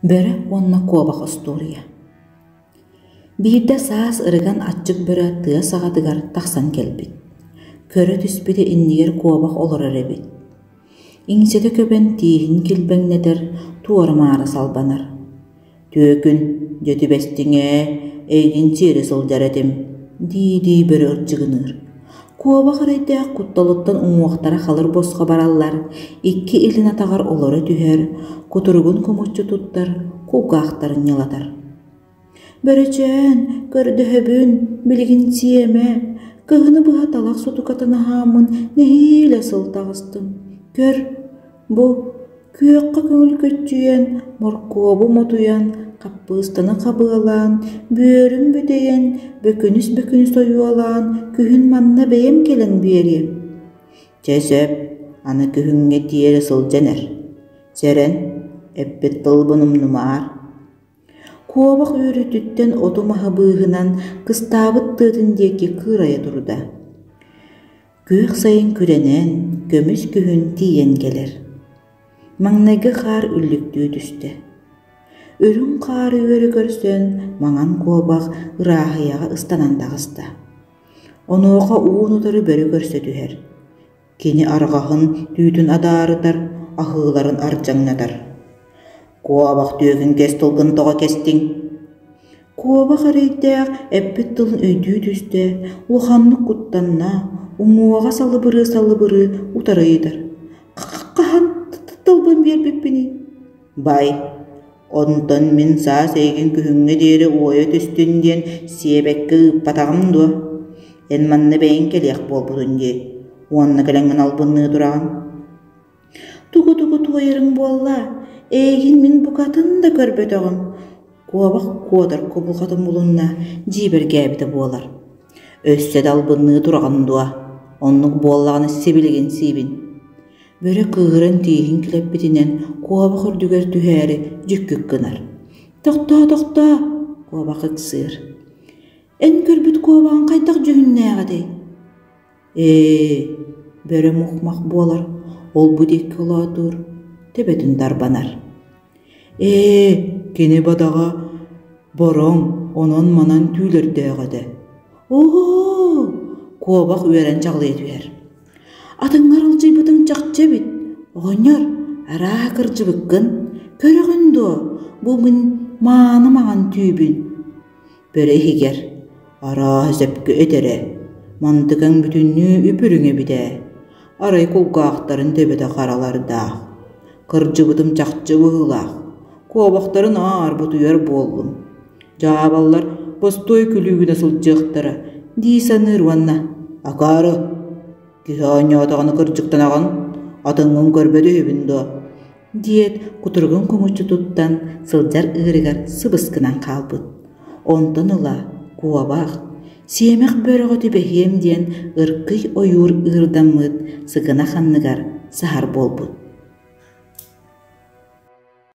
Бөрі онна куабақ история. Бирде саас ырыган атчык бөрі тыа сағатыгар тақсан келбит. Көрі түспеде иннигер куабақ олар әребит. Иңседе көбен тиихин келбәңнедер туармары салбанар. Төкін дөті бәстіңе әйдін сері сылдар әдім, дей бөрі ұрчығыныр. Куабақ арайдақ құтталыттан ұңуақтара қалыр босқа баралар, икки илін атағар олары түхер, құтырғын көмітші тұттар, қуғақтарын нелатар. Бөрічен, көрді хөбін, білгін тиеме, кығыны бұға талақ сұты қатына хамын, нехейлі сылтағыстым. Көр, бұ, күйеққа көңіл көттүйен, моркуабы мотуян, қаппыстаны қабылан, бөрін бөтейен, бөкініс ойуалан, күхін манна бейем келін берем. Чәсөп, аны күхінге тиері сыл жәнер. Сәрен, әппет тылбыным нұмар. Куабақ өрі түттен отымағы бұғынан қыстабыт тұтын деке қырая тұрда. Көк сайын күренен, көміс күхін тиен келер. Маңнағы қар үлліктүү түсті. Өрін қары өрі көрсен, маңан куабақ ұрағыяға ыстанандағыста. Оны оға уын ұтары бөрі көрсе түхер. Кені арғағын түйтін адарыдар, ахығыларын аржаңнадар. Куабақ түйігін кес тұлғын тоға кестің. Куабақ арайдақ әппет тұлын өйдүү түсті, ұлғанны құттанна, ұмуаға салы-быры ұтары едір. Қақан тұлбын бербеппені? Бай, онтон мен саас әйген күхіңе дері ойы түстінден себеккі ұппатағым дуа. Ән манны бәйін келек бол бұдынде, уанны кәләңін албынны тұраған. Туғы туайырың болла, әйген мен бұқатын да көрбетіғым. Куабақ қуадар көбілғатын бұлынна жибір кәбіті болар. Өссет албынны тұраған дуа, онның боллағаны себілген сейбін. Бөрі қығырын тейгін кілеп бітінен куабақ үрдігер түхәрі жүккік қынар. Тоқта, куабақ ұқсыр. Ән көрбіт куабағын қайтақ жүгінне ағады. Бөрі мұқмақ болар, ол бұдек көла тұр, төбетін дарбанар. Кені бадаға борон, онан манан түйлерді ағады. Куабақ өрен жағлай түер. Атыңар ұлжай бұтың жақчы бит, оғынар, әра кіржі бүккін, көрігінді, бұл мін маны маған түйбін. Бөрі егер, ара әзіпкі өтірі, мандығын бүтінні үпіріңе біде, арай қолғақтарын төбеді қараларда, кіржі бұтым жақчы бұғылақ, куабақтарын ар бұтыйар болғым. Жабалар постой күлігіне сұл жықтыры, дейсаныр ванна, ағары, Киханя атағаны кырчыктан аған, атыңын көрбеді өбінді. Диет құтырғын көмітші тұттан сылжар ұрығар сыбыскынан қалбыд. Онтан ұла, куабақ, семек бөріғі түбәхем ден ұрқый ойуыр ұрдамыд сығына қанныгар сахар болбыд.